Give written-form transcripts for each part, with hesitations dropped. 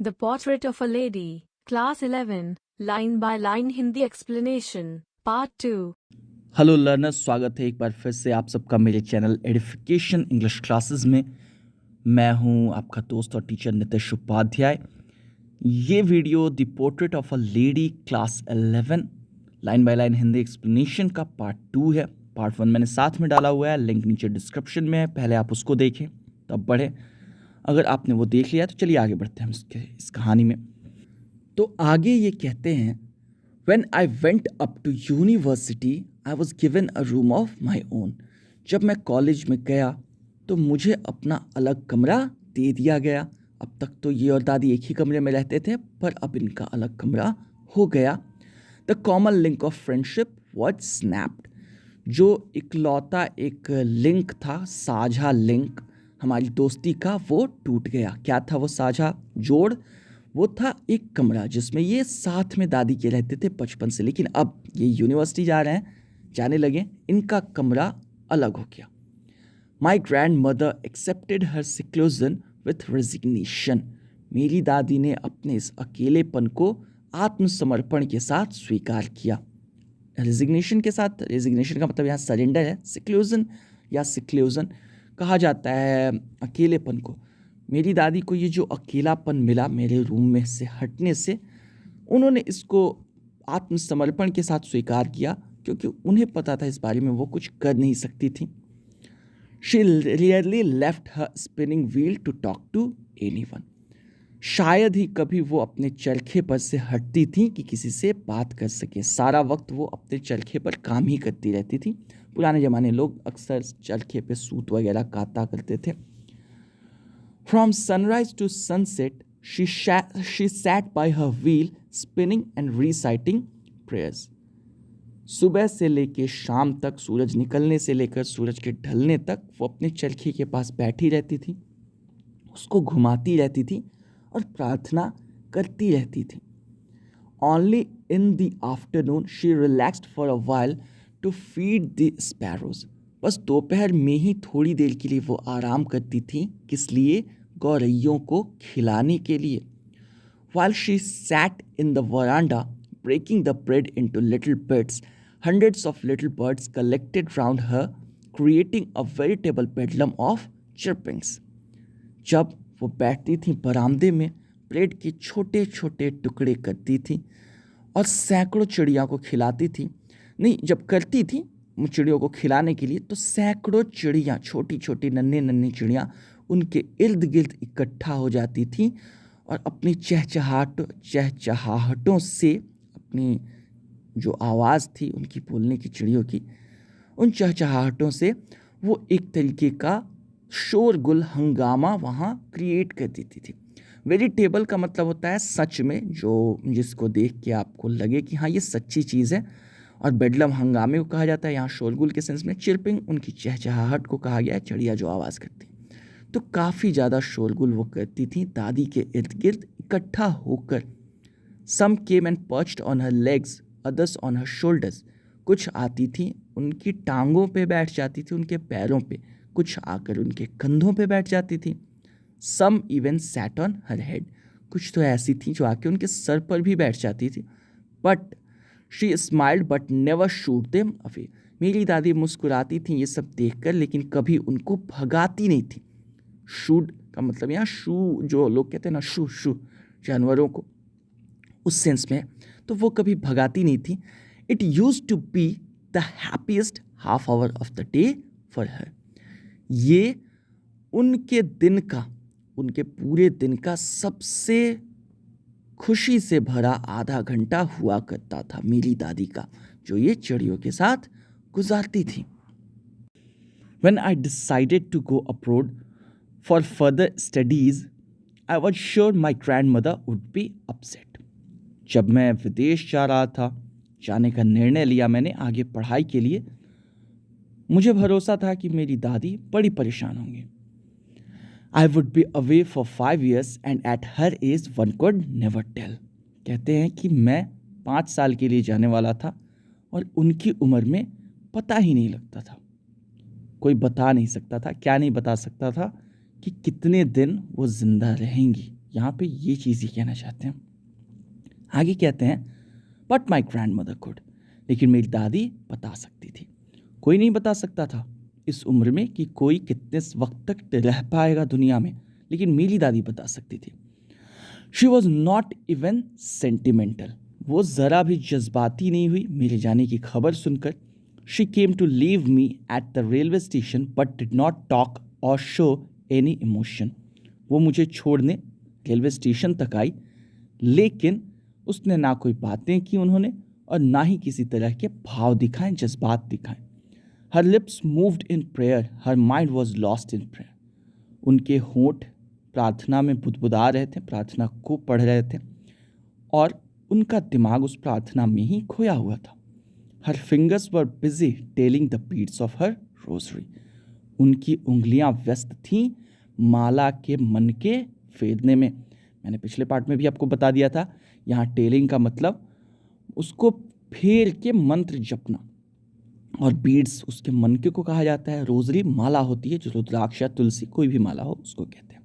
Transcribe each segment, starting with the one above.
The Portrait of a Lady, Class 11, Line by Line Hindi Explanation, Part 2. Hello learners, स्वागत है एक बार फिर से आप सबका मेरे चैनल एडिफिकेशन इंग्लिश क्लासेस में। मैं हूं आपका दोस्त और टीचर नितेश उपाध्याय। ये video the portrait of a lady class 11 line by line Hindi explanation का पार्ट 2 है। पार्ट 1 मैंने साथ में डाला हुआ है, लिंक नीचे डिस्क्रिप्शन में है, पहले आप उसको देखें तब बढ़ें। अगर आपने वो देख लिया तो चलिए आगे बढ़ते हैं हम इस कहानी में। तो आगे ये कहते हैं, When I went up to university, I was given a room of my own. जब मैं कॉलेज में गया तो मुझे अपना अलग कमरा दे दिया गया। अब तक तो ये और दादी एक ही कमरे में रहते थे, पर अब इनका अलग कमरा हो गया। The common link of friendship was snapped. जो इकलौता एक लिंक था, साझा लिंक हमारी दोस्ती का, वो टूट गया। क्या था वो साझा जोड़? वो था एक कमरा जिसमें ये साथ में दादी के रहते थे बचपन से, लेकिन अब ये यूनिवर्सिटी जाने लगे, इनका कमरा अलग हो गया। My grandmother accepted her seclusion with resignation. मेरी दादी ने अपने इस अकेलेपन को आत्मसमर्पण के साथ स्वीकार किया। रेजिग्नेशन के साथ, रेजिग्नेशन का मतलब यहाँ सरेंडर है। सिक्लोजन कहा जाता है अकेलेपन को। मेरी दादी को ये जो अकेलापन मिला मेरे रूम में से हटने से, उन्होंने इसको आत्मसमर्पण के साथ स्वीकार किया, क्योंकि उन्हें पता था इस बारे में वो कुछ कर नहीं सकती थी। She rarely left her spinning wheel to talk to anyone. शायद ही कभी वो अपने चरखे पर से हटती थी कि किसी से बात कर सके। सारा वक्त वो अपने चरखे पर काम ही करती रहती थी। पुराने ज़माने लोग अक्सर चरखे पे सूत वगैरह काता करते थे। From sunrise to sunset, she sat by her wheel, spinning and reciting prayers. सुबह से लेकर शाम तक, सूरज निकलने से लेकर सूरज के ढलने तक, वो अपने चरखे के पास बैठी रहती थी, उसको घुमाती रहती थी और प्रार्थना करती रहती थी। Only in the afternoon, she relaxed for a while to feed the sparrows. बस दोपहर में ही थोड़ी देर के लिए वो आराम करती थी। किस लिए? गौरैयों को खिलाने के लिए। While she sat in the veranda, breaking the bread into little bits, hundreds of little birds collected round her, creating a veritable bedlam of chirpings. जब वो बैठती थी बरामदे में, ब्रेड के छोटे छोटे टुकड़े करती थी और सैकड़ों चिड़िया को खिलाती थी। नहीं, जब करती थी चिड़ियों को खिलाने के लिए, तो सैकड़ों चिड़िया, छोटी छोटी नन्ही चिड़िया उनके इर्द गिर्द इकट्ठा हो जाती थी और अपनी चहचहाहटों से, अपनी जो आवाज़ थी उनकी बोलने की, चिड़ियों की, उन चहचहाहटों से वो एक तरीके का शोरगुल, हंगामा वहाँ क्रिएट कर देती थी। वेरिटेबल का मतलब होता है सच में, जो जिसको देख के आपको लगे कि हाँ ये सच्ची चीज़ है। और बेडलम हंगामे को कहा जाता है यहाँ शोरगुल के सेंस में। चिरपिंग उनकी चहचहाहट को कहा गया है, चिड़िया जो आवाज़ करती। तो काफ़ी ज़्यादा शोरगुल वो करती थी दादी के इर्द गिर्द इकट्ठा होकर। Some came and perched on her legs, others on her shoulders. कुछ आती थी उनकी टांगों पे बैठ जाती थी, उनके पैरों पे, कुछ आकर उनके कंधों पे बैठ जाती थी। Some even sat on her head. कुछ तो ऐसी थी जो आके उनके सर पर भी बैठ जाती थी। But she smiled but never should them away. मेरी दादी मुस्कुराती थी ये सब देखकर, लेकिन कभी उनको भगाती नहीं थी। शूड का मतलब यहाँ शू, जो लोग कहते हैं ना शू जानवरों को, उस सेंस में, तो वो कभी भगाती नहीं थी। It used to be the happiest half hour of the day for her. ये उनके पूरे दिन का सबसे खुशी से भरा आधा घंटा हुआ करता था मेरी दादी का, जो ये चिड़ियों के साथ गुजारती थी। When I decided to go abroad for further studies, I was sure my grandmother would be upset. जब मैं विदेश जा रहा था, जाने का निर्णय लिया मैंने आगे पढ़ाई के लिए, मुझे भरोसा था कि मेरी दादी बड़ी परेशान होंगी। I would be away for 5 years and at her age one could never tell. कहते हैं कि मैं 5 साल के लिए जाने वाला था और उनकी उम्र में पता ही नहीं लगता था। कोई बता नहीं सकता था, क्या नहीं बता सकता था कि कितने दिन वो जिंदा रहेंगी यहाँ पे ये चीज़ ही कहना चाहते हैं। आगे कहते हैं but my grand mother could, लेकिन मेरी दादी बता सकती थी। कोई नहीं बता सकता था इस उम्र में कि कोई कितने वक्त तक रह पाएगा दुनिया में, लेकिन मेरी दादी बता सकती थी। She was not even sentimental, वो ज़रा भी जज्बाती नहीं हुई मेरे जाने की खबर सुनकर। She came to leave me at the railway station but did not talk or show any emotion. वो मुझे छोड़ने रेलवे स्टेशन तक आई, लेकिन उसने ना कोई बातें की उन्होंने और ना ही किसी तरह के भाव दिखाएं, जज्बात दिखाएं। हर lips moved in prayer, her mind was lost in prayer. उनके होंठ प्रार्थना में बुदबुदा रहे थे, प्रार्थना को पढ़ रहे थे और उनका दिमाग उस प्रार्थना में ही खोया हुआ था। Her fingers were busy telling the beads of her rosary. उनकी उंगलियां व्यस्त थीं माला के मन के फेरने में। मैंने पिछले पार्ट में भी आपको बता दिया था, यहाँ टेलिंग का मतलब उसको फेर के मंत्र जपना, और बीड्स उसके मनके को कहा जाता है। रोजरी माला होती है जो रुद्राक्ष या तुलसी कोई भी माला हो उसको कहते हैं।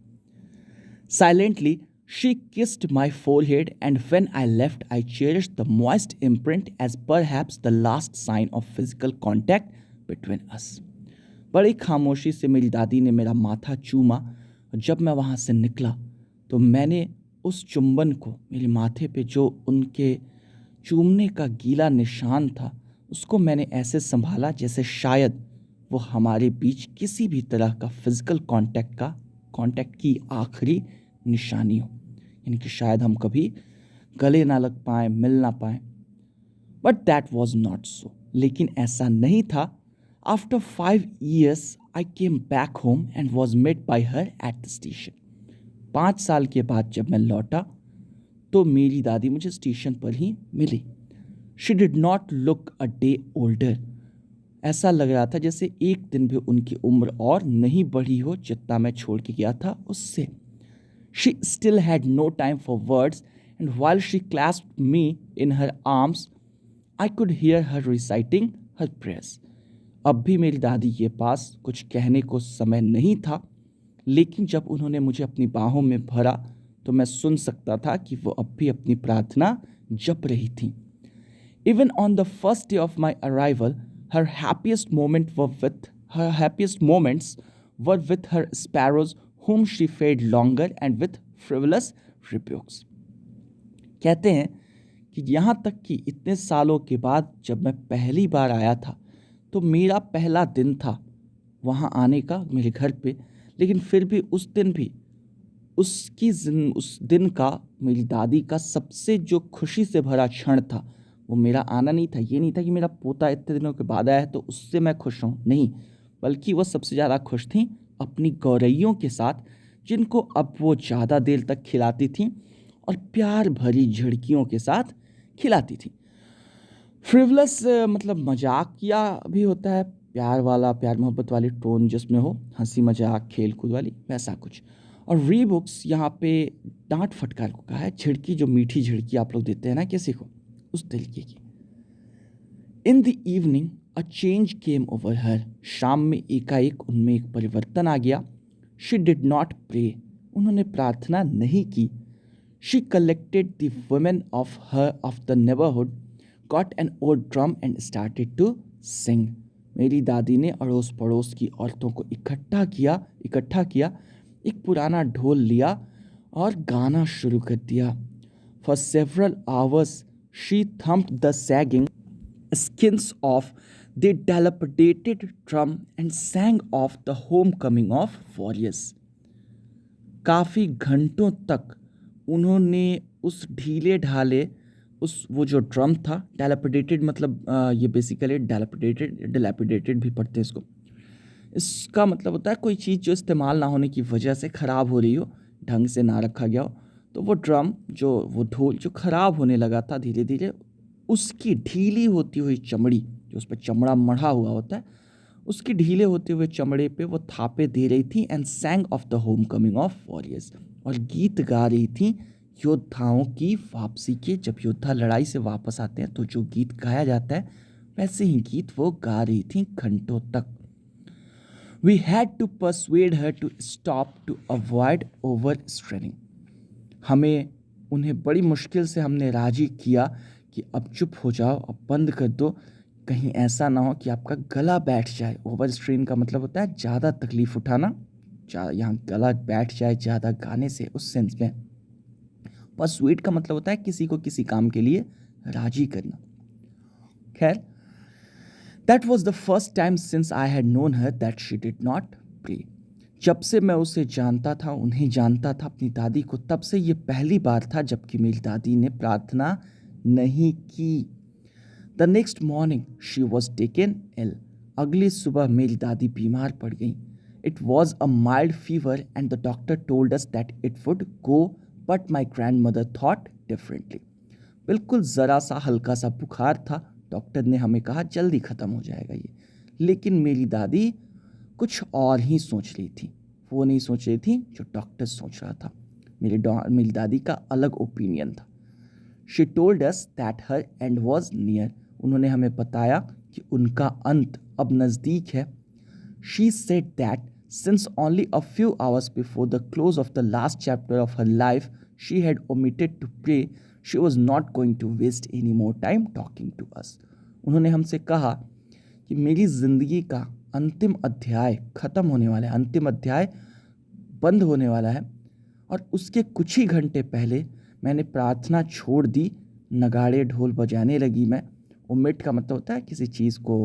Silently she kissed my forehead and when I left I cherished the moist imprint as perhaps the last sign of physical contact between us. बड़ी खामोशी से मेरी दादी ने मेरा माथा चूमा और जब मैं वहाँ से निकला तो मैंने उस चुंबन को, मेरे माथे पे जो उनके चूमने का गीला निशान था, उसको मैंने ऐसे संभाला जैसे शायद वो हमारे बीच किसी भी तरह का फिजिकल कांटेक्ट की आखिरी निशानी हो, यानी कि शायद हम कभी गले ना लग पाए, मिल ना पाए। But that was not so, लेकिन ऐसा नहीं था। After 5 years I came back home and was met by her at the station. 5 साल के बाद जब मैं लौटा तो मेरी दादी मुझे स्टेशन पर ही मिली। She did not look a day older, ऐसा लग रहा था जैसे एक दिन भी उनकी उम्र और नहीं बढ़ी हो जितना मैं छोड़ के गया था उससे। She still had no time for words, and while she clasped me in her arms, I could hear her reciting her prayers. अब भी मेरी दादी के पास कुछ कहने को समय नहीं था, लेकिन जब उन्होंने मुझे अपनी बाहों में भरा तो मैं सुन सकता था कि वो अब भी अपनी प्रार्थना जप रही थी। Even on the first day of my arrival, her happiest moments were with her sparrows whom she fed longer and with frivolous rebukes. कहते हैं कि यहाँ तक कि इतने सालों के बाद जब मैं पहली बार आया था तो मेरा पहला दिन था वहाँ आने का मेरे घर पे, लेकिन फिर भी उस दिन का मेरी दादी का सबसे जो खुशी से भरा क्षण था वो मेरा आना नहीं था। ये नहीं था कि मेरा पोता इतने दिनों के बाद आया है तो उससे मैं खुश हूँ, नहीं, बल्कि वो सबसे ज़्यादा खुश थी अपनी गौरैयों के साथ, जिनको अब वो ज़्यादा देर तक खिलाती थी और प्यार भरी झिड़कियों के साथ खिलाती थी। फ्रिवलस मतलब मजाकिया भी होता है, प्यार वाला, प्यार मोहब्बत वाली टोन जिसमें हो, हंसी मजाक खेल कूद वाली, वैसा कुछ। और रीबुक्स यहाँ पे डांट फटकार को कहा है, झिड़की जो मीठी झिड़की आप लोग देते हैं ना किसी को, उस तरीके की। इन the evening a change came over हर, शाम में एकाएक उनमें एक परिवर्तन आ गया। शी डिड नॉट प्रे, उन्होंने प्रार्थना नहीं की। She collected the women of the neighbourhood, got an old drum and started to sing. मेरी दादी ने अड़ोस पड़ोस की औरतों को इकट्ठा किया, एक पुराना ढोल लिया और गाना शुरू कर दिया। For several hours she thumped the sagging skins of the dilapidated drum and sang of the homecoming of warriors. काफ़ी घंटों तक उन्होंने उस ढीले ढाले वो जो ड्रम था, dilapidated मतलब ये बेसिकली dilapidated भी पढ़ते हैं इसको। इसका मतलब होता है कोई चीज़ जो इस्तेमाल ना होने की वजह से ख़राब हो रही हो, ढंग से ना रखा गया हो, तो वो ड्रम वो ढोल जो ख़राब होने लगा था धीरे धीरे, उसकी ढीली होती हुई चमड़ी, जो उस पर चमड़ा मढ़ा हुआ होता है, उसकी ढीले होते हुए चमड़े पे वो थापे दे रही थी। And सैंग of the home coming of warriors, और गीत गा रही थी योद्धाओं की वापसी के। जब योद्धा लड़ाई से वापस आते हैं तो जो गीत गाया जाता है, वैसे ही गीत वो गा रही थी घंटों तक। We had to persuade her to stop to avoid over straining. उन्हें बड़ी मुश्किल से हमने राजी किया कि अब चुप हो जाओ, अब बंद कर दो, कहीं ऐसा ना हो कि आपका गला बैठ जाए। ओवर स्ट्रेन का मतलब होता है ज़्यादा तकलीफ़ उठाना, यहाँ गला बैठ जाए ज़्यादा गाने से, उस सेंस में। परसुएड का मतलब होता है किसी को किसी काम के लिए राजी करना। खैर, that was the first time since I had known her that she did not pray. जब से मैं उसे जानता था, उन्हें जानता था, अपनी दादी को, तब से ये पहली बार था जबकि मेरी दादी ने प्रार्थना नहीं की। The next morning she was taken ill. अगली सुबह मेरी दादी बीमार पड़ गई। It was a mild fever and the doctor told us that it would go, but my grandmother thought differently. बिल्कुल ज़रा सा हल्का सा बुखार था। डॉक्टर ने हमें कहा जल्दी ख़त्म हो जाएगा ये, लेकिन मेरी दादी कुछ और ही सोच रही थी। वो नहीं सोच रही थी जो डॉक्टर सोच रहा था। मेरी दादी का अलग ओपिनियन था। She told us that her end was near. उन्होंने हमें बताया कि उनका अंत अब नज़दीक है। She said that since only a few hours before the close of the last chapter of her life she had omitted to pray, she was not going to waste any more time talking to us. उन्होंने हमसे कहा कि मेरी ज़िंदगी का अंतिम अध्याय ख़त्म होने वाला है, अंतिम अध्याय बंद होने वाला है, और उसके कुछ ही घंटे पहले मैंने प्रार्थना छोड़ दी। नगाड़े ढोल बजाने लगी मैं। ओमिट का मतलब होता है किसी चीज़ को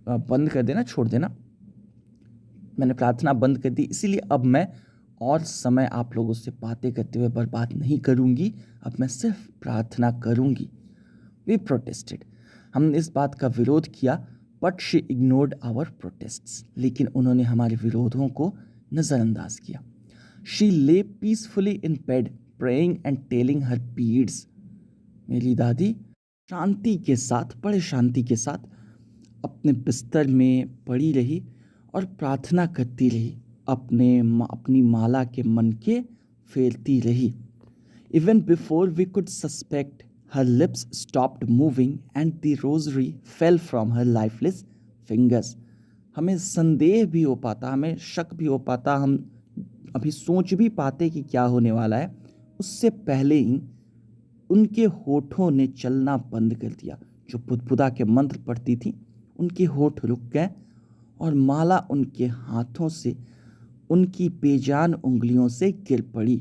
बंद कर देना, छोड़ देना। मैंने प्रार्थना बंद कर दी, इसीलिए अब मैं और समय आप लोगों से बातें करते हुए बर्बाद नहीं करूँगी, अब मैं सिर्फ प्रार्थना करूँगी। We protested. हमने इस बात का विरोध किया, but she ignored our protests. लेकिन उन्होंने हमारे विरोधों को नज़रअंदाज किया। She lay peacefully in bed praying and telling her beads. मेरी दादी शांति के साथ, बड़े शांति के साथ अपने बिस्तर में पड़ी रही और प्रार्थना करती रही, अपनी माला के मन के फेरती रही। Even before we could suspect, her lips stopped moving and the rosary fell from her lifeless fingers. हमें संदेह भी हो पाता, हमें शक भी हो पाता, हम अभी सोच भी पाते कि क्या होने वाला है, उससे पहले ही उनके होठों ने चलना बंद कर दिया। जो बुदबुदा के मंत्र पढ़ती थी, उनके होठ रुक गए और माला उनके हाथों से, उनकी बेजान उंगलियों से गिर पड़ी।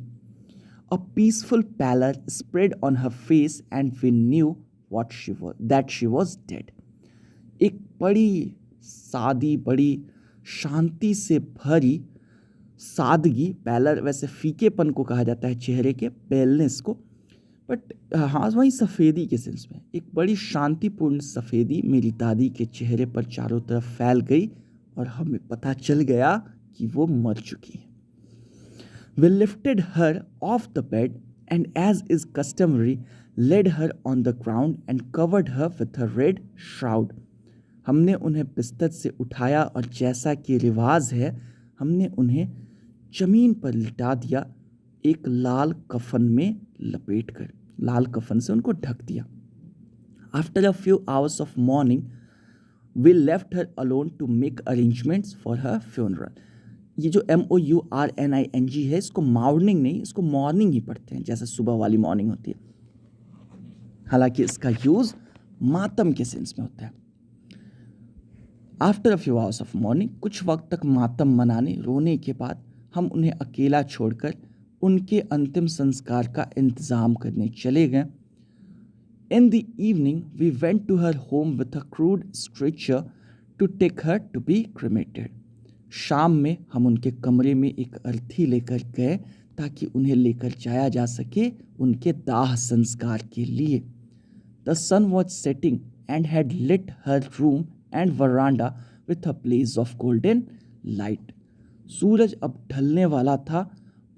A peaceful pallor spread on her face and we knew that she was dead. एक बड़ी सादी, बड़ी शांति से भरी सादगी, पैलर वैसे फीकेपन को कहा जाता है, चेहरे के पेलनेस को, बट हाँ वही सफ़ेदी के सेंस में, एक बड़ी शांतिपूर्ण सफ़ेदी मेरी दादी के चेहरे पर चारों तरफ फैल गई और हमें पता चल गया कि वो मर चुकी है। We lifted her off the bed and, as is customary, laid her on the ground and covered her with a red shroud. हमने उन्हें बिस्तर से उठाया और जैसा कि रिवाज है, हमने उन्हें जमीन पर लिटा दिया, एक लाल कफन में लपेटकर, लाल कफन से उनको ढक दिया। After a few hours of mourning, we left her alone to make arrangements for her funeral. ये जो MOURNING है, इसको मॉर्निंग नहीं, इसको मॉर्निंग ही पढ़ते हैं, जैसे सुबह वाली मॉर्निंग होती है, हालांकि इसका यूज़ मातम के सेंस में होता है। After a few hours of morning, कुछ वक्त तक मातम मनाने, रोने के बाद हम उन्हें अकेला छोड़कर उनके अंतिम संस्कार का इंतज़ाम करने चले गए। In the evening we went to her home with a crude stretcher to take her to be cremated. शाम में हम उनके कमरे में एक अर्थी लेकर गए ताकि उन्हें लेकर जाया जा सके उनके दाह संस्कार के लिए। The sun was setting and had lit her room and veranda with a blaze of golden light. सूरज अब ढलने वाला था,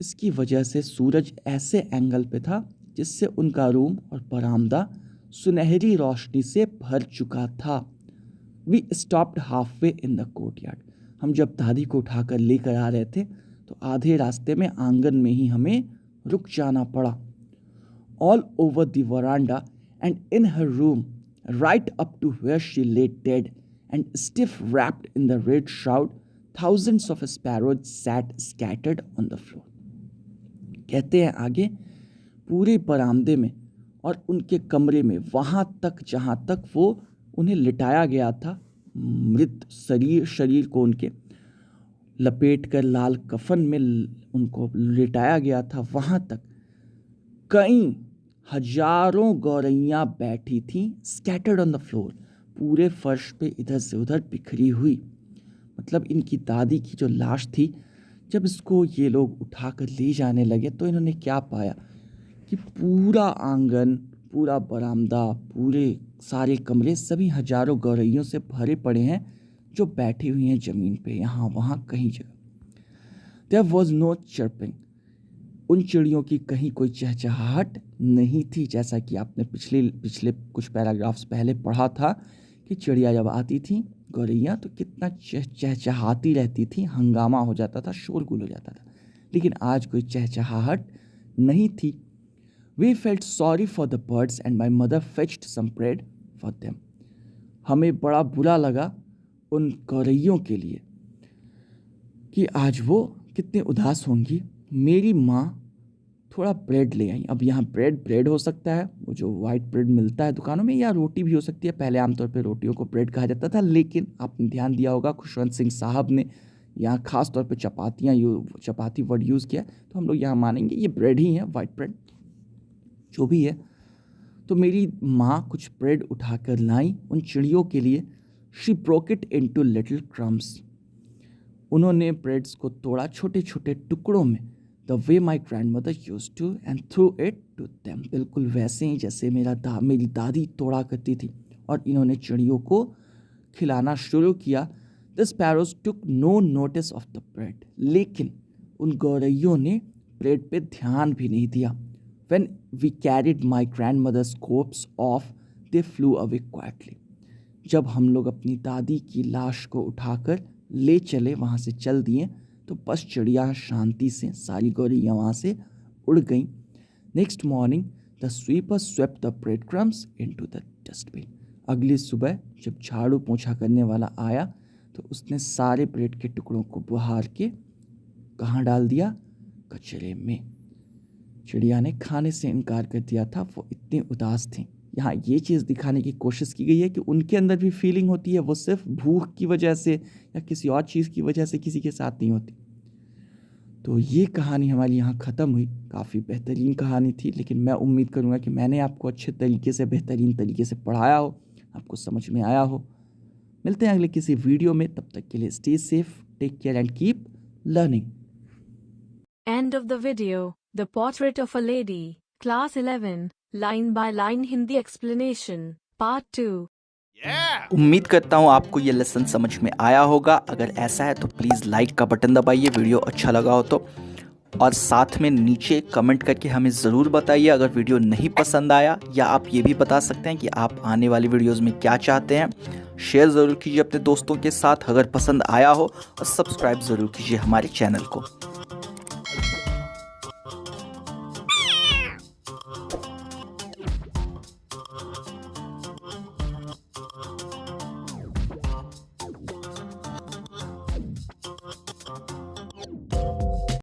इसकी वजह से सूरज ऐसे एंगल पे था जिससे उनका रूम और बरामदा सुनहरी रोशनी से भर चुका था। We stopped half way in the courtyard. हम जब दादी को उठाकर लेकर आ रहे थे तो आधे रास्ते में आंगन में ही हमें रुक जाना पड़ा। All over the veranda and in her room, right up to where she lay dead and stiff wrapped in the red shroud, thousands of sparrows sat scattered on the floor. कहते हैं आगे पूरे बरामदे में और उनके कमरे में, वहाँ तक जहाँ तक वो उन्हें लिटाया गया था, मृत शरीर को उनके लपेट कर लाल कफन में उनको लिटाया गया था, वहाँ तक कई हजारों गौरैयाँ बैठी थीं, स्कैटर्ड ऑन द फ्लोर, पूरे फर्श पे इधर से उधर बिखरी हुई। मतलब इनकी दादी की जो लाश थी, जब इसको ये लोग उठाकर ले जाने लगे तो इन्होंने क्या पाया कि पूरा आंगन, पूरा बरामदा, पूरे सारे कमरे सभी हजारों गौरैयों से भरे पड़े हैं जो बैठी हुई हैं ज़मीन पे, यहाँ वहाँ कहीं जगह। देयर वॉज नो चर्पिंग, उन चिड़ियों की कहीं कोई चहचहाहट नहीं थी, जैसा कि आपने पिछले कुछ पैराग्राफ्स पहले पढ़ा था कि चिड़िया जब आती थी गौरैया तो कितना चहचहाती रहती थी, हंगामा हो जाता था, शोरगुल हो जाता था, लेकिन आज कोई चहचहाहट नहीं थी। We felt sorry for the birds and my mother fetched some bread for them, हमें बड़ा बुरा लगा उन गौरैयों के लिए कि आज वो कितने उदास होंगी। मेरी माँ थोड़ा ब्रेड ले आई। अब यहाँ ब्रेड हो सकता है वो जो वाइट ब्रेड मिलता है दुकानों में, या रोटी भी हो सकती है। पहले आमतौर पे रोटियों को ब्रेड कहा जाता था, लेकिन आपने ध्यान दिया होगा खुशवंत सिंह साहब ने यहाँ खास तौर पे चपाती वर्ड यूज़ किया, तो हम लोग यहाँ मानेंगे ये ब्रेड ही है, वाइट ब्रेड जो भी है। तो मेरी माँ कुछ ब्रेड उठाकर लाई उन चिड़ियों के लिए। She broke it into little crumbs, उन्होंने ब्रेड्स को तोड़ा छोटे छोटे टुकड़ों में। The way my grandmother used to and threw it to them, बिल्कुल वैसे ही जैसे मेरी दादी तोड़ा करती थी, और इन्होंने चिड़ियों को खिलाना शुरू किया। The sparrows took no notice of the bread, लेकिन उन गौरैयों ने ब्रेड पे ध्यान भी नहीं दिया। When we carried my grandmother's corpse off they flew away quietly, जब हम लोग अपनी दादी की लाश को उठाकर ले चले, वहाँ से चल दिए, तो बस चिड़िया शांति से, सारी गौरैयाँ वहाँ से उड़ गईं। Next morning the sweeper swept the bread crumbs into the dustbin, अगली सुबह जब झाड़ू पोंछा करने वाला आया तो उसने सारे ब्रेड के टुकड़ों को बहार के कहाँ डाल दिया? कचरे में। चिड़िया ने खाने से इनकार कर दिया था, वो इतनी उदास थी। यहाँ ये चीज़ दिखाने की कोशिश की गई है कि उनके अंदर भी फीलिंग होती है, वो सिर्फ भूख की वजह से या किसी और चीज़ की वजह से किसी के साथ नहीं होती। तो ये कहानी हमारी यहाँ ख़त्म हुई। काफ़ी बेहतरीन कहानी थी, लेकिन मैं उम्मीद करूँगा कि मैंने आपको अच्छे तरीके से, बेहतरीन तरीके से पढ़ाया हो, आपको समझ में आया हो। मिलते हैं अगले किसी वीडियो में, तब तक के लिए stay safe, take care and keep learning. End of the video. The Portrait of a Lady. Class 11. Line by line Hindi explanation. Part 2. उम्मीद करता हूँ आपको ये लेसन समझ में आया होगा। अगर ऐसा है तो प्लीज़ लाइक का बटन दबाइए, वीडियो अच्छा लगा हो तो, और साथ में नीचे कमेंट करके हमें ज़रूर बताइए अगर वीडियो नहीं पसंद आया, या आप ये भी बता सकते हैं कि आप आने वाली वीडियोज़ में क्या चाहते हैं। शेयर ज़रूर कीजिए अपने दोस्तों के साथ अगर पसंद आया हो, और सब्सक्राइब ज़रूर कीजिए हमारे चैनल को।